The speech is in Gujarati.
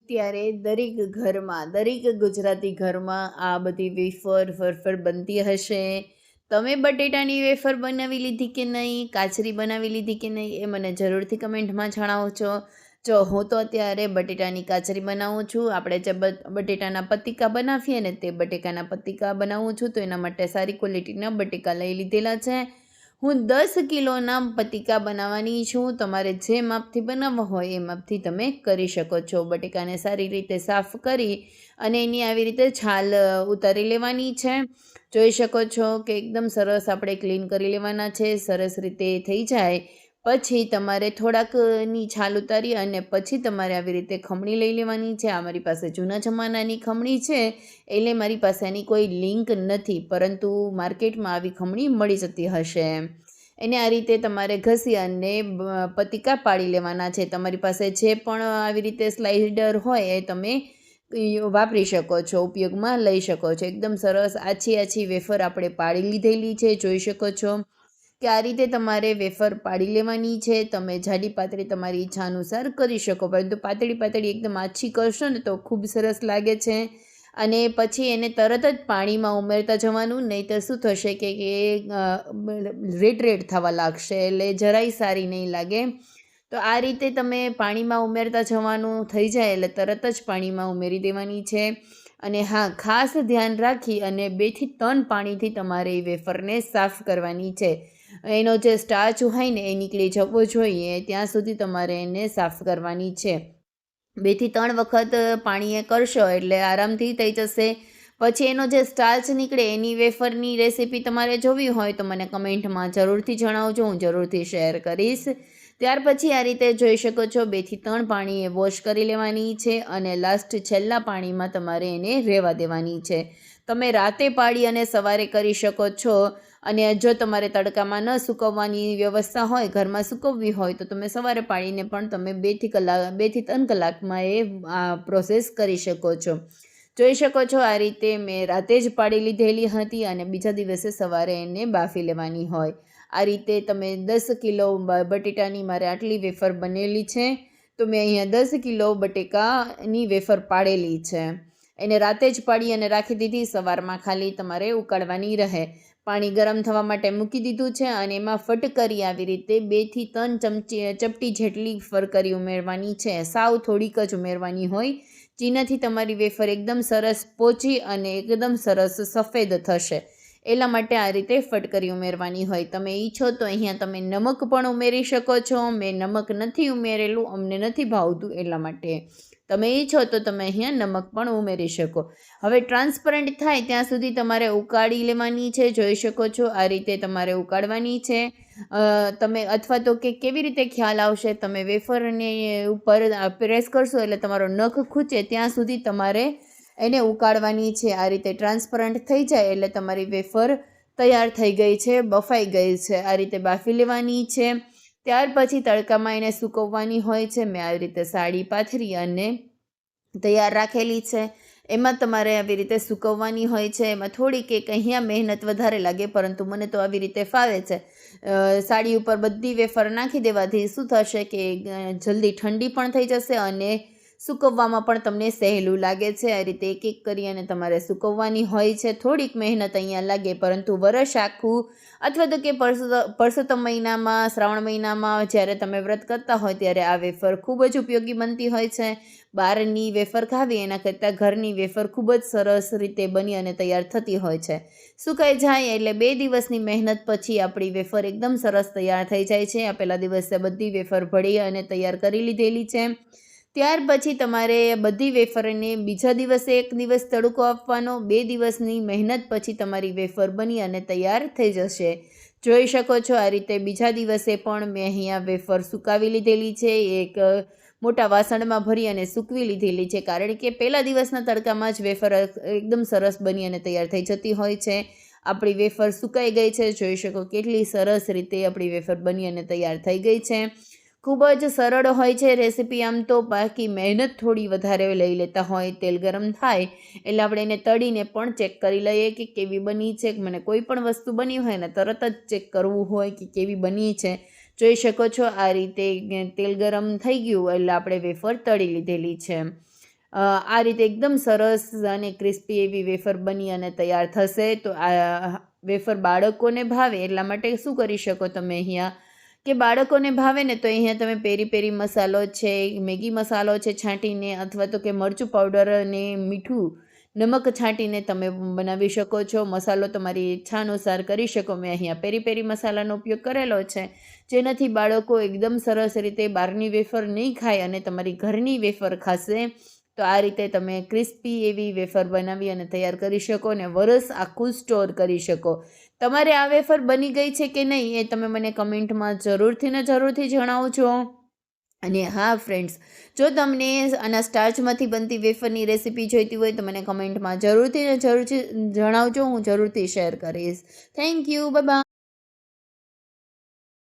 ત્યારે દરેક ઘરમાં, દરેક ગુજરાતી ઘરમાં આ બધી વેફર બનતી હશે. તમે બટેટાની વેફર બનાવી લીધી કે નહીં? કાચરી બનાવી લીધી કે નહીં? એ મને જરૂરથી કમેન્ટમાં જણાવજો. જો હું તો અત્યારે બટેટાની કાચરી બનાવું છું. આપણે જે બટેટાના પતીકા બનાવીએ ને તે બટેકાના પતીકા બનાવું છું. તો એના માટે સારી ક્વોલિટીના બટેકા લઈ લીધેલા છે. હું 10 કિલોના પતીકા બનાવવાની છું. તમારે જે માપથી બનાવવા હોય એ માપથી તમે કરી શકો છો. બટેકાને સારી રીતે સાફ કરી અને એની આવી રીતે છાલ ઉતારી લેવાની છે. જોઈ શકો છો કે એકદમ સરસ આપણે ક્લીન કરી લેવાના છે. સરસ રીતે થઈ જાય પછી તમારે થોડાકની છાલ ઉતારી અને પછી તમારે આવી રીતે ખમણી લઈ લેવાની છે. આ મારી પાસે જૂના જમાનાની ખમણી છે, એટલે મારી પાસે એની કોઈ લિંક નથી, પરંતુ માર્કેટમાં આવી ખમણી મળી જતી હશે. એને આ રીતે તમારે ઘસી અને પતીકા પાડી લેવાના છે. તમારી પાસે જે પણ આવી રીતે સ્લાઇડર હોય એ તમે વાપરી શકો છો, ઉપયોગમાં લઈ શકો છો. એકદમ સરસ આછી વેફર આપણે પાડી લીધેલી છે. જોઈ શકો છો કે આ રીતે તમારે વેફર પાડી લેવાની છે. તમે જાડી પાતળી તમારી ઈચ્છા અનુસાર કરી શકો, પરંતુ પાતળી એકદમ આછી કરશો ને તો ખૂબ સરસ લાગે છે. અને પછી એને તરત જ પાણીમાં ઉમેરતા જવાનું, નહીં તો શું થશે કે રેડ થવા લાગશે, એટલે જરાય સારી નહીં લાગે. તો આ રીતે તમે પાણીમાં ઉમેરતા જવાનું, થઈ જાય એટલે તરત જ પાણીમાં ઉમેરી દેવાની છે. અને હા, ખાસ ધ્યાન રાખી અને 2 થી 3 પાણીથી તમારે એ વેફરને સાફ કરવાની છે. એનો જે સ્ટાર્ચ હોય ને એ નીકળી જવો જોઈએ ત્યાં સુધી તમારે એને સાફ કરવાની છે. 2 થી 3 વખત પાણીએ કરશો એટલે આરામથી થઈ જશે. પછી એનો જે સ્ટાર્ચ નીકળે એની વેફરની રેસીપી તમારે જોવી હોય તો મને કમેન્ટમાં જરૂરથી જણાવજો, હું જરૂરથી શેર કરીશ. ત્યાર પછી આ રીતે જોઈ શકો છો 2 થી 3 પાણીએ વોશ કરી લેવાની છે અને છેલ્લા પાણીમાં તમારે એને રહેવા દેવાની છે. તમે રાતે પાડી અને સવારે કરી શકો છો. અને જો તમારે તડકામાં ન સૂકવવાની વ્યવસ્થા હોય, ઘરમાં સૂકવવી હોય, તો તમે સવારે પાડીને પણ તમે 2 થી 3 કલાકમાં એ પ્રોસેસ કરી શકો છો. જોઈ શકો છો આ રીતે મેં રાતે જ પાડી લીધેલી હતી અને બીજા દિવસે સવારે એને બાફી લેવાની હોય. આ રીતે તમે 10 કિલો બટેટાની મારે આટલી વેફર બનેલી છે, તો મેં અહીંયા 10 કિલો બટેકાની વેફર પાડેલી છે. એને રાતે જ પાડી અને રાખી દીધી. સવારમાં ખાલી તમારે ઉકાળવાની રહે. પાણી ગરમ થવા માટે મૂકી દીધું છે અને એમાં ફટકરી આવી રીતે 2 થી 3 ચપટી જેટલી ફરકરી ઉમેરવાની છે. સાવ થોડીક જ ઉમેરવાની હોય, જેનાથી તમારી વેફર એકદમ સરસ પોચી અને એકદમ સરસ સફેદ થશે. એટલા માટે આ રીતે ફટકરી ઉમેરવાની હોય. તમે ઈચ્છો તો અહીંયા તમે નમક પણ ઉમેરી શકો છો. મેં નમક નથી ઉમેરેલું, અમને નથી ભાવતું, એટલા માટે. તમે ઈચ્છો તો તમે અહીંયા નમક પણ ઉમેરી શકો. હવે ટ્રાન્સપરન્ટ થાય ત્યાં સુધી તમારે ઉકાળી લેવાની છે. જોઈ શકો છો આ રીતે તમારે ઉકાળવાની છે. તમે અથવા તો કે કેવી રીતે ખ્યાલ આવશે, તમે વેફરને ઉપર પ્રેસ કરશો એટલે તમારો નખ ખૂંચે ત્યાં સુધી તમારે એને ઉકાળવાની છે. આ રીતે ટ્રાન્સપરન્ટ થઈ જાય એટલે તમારી વેફર તૈયાર થઈ ગઈ છે, બફાઈ ગઈ છે. આ રીતે બાફી લેવાની છે. ત્યાર પછી તડકામાં એને સૂકવવાની હોય છે. મેં આવી રીતે સાડી પાથરી અને તૈયાર રાખેલી છે. એમાં તમારે આવી રીતે સૂકવવાની હોય છે. એમાં થોડીક અહીંયા મહેનત વધારે લાગે, પરંતુ મને તો આવી રીતે ફાવે છે. સાડી ઉપર બધી વેફર નાખી દેવાથી શું થશે કે જલ્દી ઠંડી પણ થઈ જશે અને સૂકવવામાં પણ તમને સહેલું લાગે છે. આ રીતે એક કરી અને તમારે સૂકવવાની હોય છે. થોડીક મહેનત અહીંયા લાગે, પરંતુ વરસ આખું અથવા તો કે પરસોત્તમ મહિનામાં, શ્રાવણ મહિનામાં જ્યારે તમે વ્રત કરતા હોય ત્યારે આ વેફર ખૂબ જ ઉપયોગી બનતી હોય છે. બહારની વેફર ખાવી એના કરતાં ઘરની વેફર ખૂબ જ સરસ રીતે બની અને તૈયાર થતી હોય છે. સુકાઈ જાય એટલે 2 દિવસની મહેનત પછી આપણી વેફર એકદમ સરસ તૈયાર થઈ જાય છે. આ પહેલા દિવસે બધી વેફર ભળી અને તૈયાર કરી લીધેલી છે. ત્યાર પછી તમારે બધી વેફરને બીજા દિવસે 1 દિવસ તડકો આપવાનો. 2 દિવસની મહેનત પછી તમારી વેફર બની અને તૈયાર થઈ જશે. જોઈ શકો છો આ રીતે બીજા દિવસે પણ મેં અહીંયા વેફર સુકાવી લીધેલી છે. એક મોટા વાસણમાં ભરી અને સૂકવી લીધેલી છે, કારણ કે પહેલા દિવસના તડકામાં જ વેફર એકદમ સરસ બની અને તૈયાર થઈ જતી હોય છે. આપણી વેફર સુકાઈ ગઈ છે. જોઈ શકો કેટલી સરસ રીતે આપણી વેફર બની અને તૈયાર થઈ ગઈ છે. ખૂબ જ સરળ હોય છે રેસીપી આમ તો, બાકી મહેનત થોડી વધારે લઈ લેતા હોય. તેલ ગરમ થાય એટલે આપણે એને તળીને પણ ચેક કરી લઈએ કે કેવી બની છે. મને કોઈ પણ વસ્તુ બની હોય ને તરત જ ચેક કરવું હોય કે કેવી બની છે. જોઈ શકો છો આ રીતે તેલ ગરમ થઈ ગયું એટલે આપણે વેફર તળી લીધેલી છે. આ રીતે એકદમ સરસ અને ક્રિસ્પી એવી વેફર બની અને તૈયાર થશે. તો આ વેફર બાળકોને ભાવે એટલા માટે શું કરી શકો તમે અહીંયા કે બાળકોને ભાવે ને તો અહીંયા તમે પેરી પેરી મસાલો છે, મેગી મસાલો છે છાંટીને, અથવા તો કે મરચું પાવડર અને મીઠું નમક છાંટીને તમે બનાવી શકો છો. મસાલો તમારી ઈચ્છા અનુસાર કરી શકો. મેં અહીંયા પેરી પેરી મસાલાનો ઉપયોગ કરેલો છે, જેનાથી બાળકો એકદમ સરસ રીતે બહારની વેફર નહીં ખાય અને તમારી ઘરની વેફર ખાશે. તો આ રીતે તમે ક્રિસ્પી એવી વેફર બનાવી અને તૈયાર કરી શકો અને વરસ આખું સ્ટોર કરી શકો. તમારે આ વેફર બની ગઈ છે કે નહીં એ તમે મને કમેન્ટમાં જરૂરથી જણાવજો. અને હા ફ્રેન્ડ્સ, જો તમને આના સ્ટાર્ચમાંથી બનતી વેફરની રેસીપી જોઈતી હોય તો મને કમેન્ટમાં જરૂરથી જણાવજો. હું જરૂરથી શેર કરીશ. Thank you. Bye bye.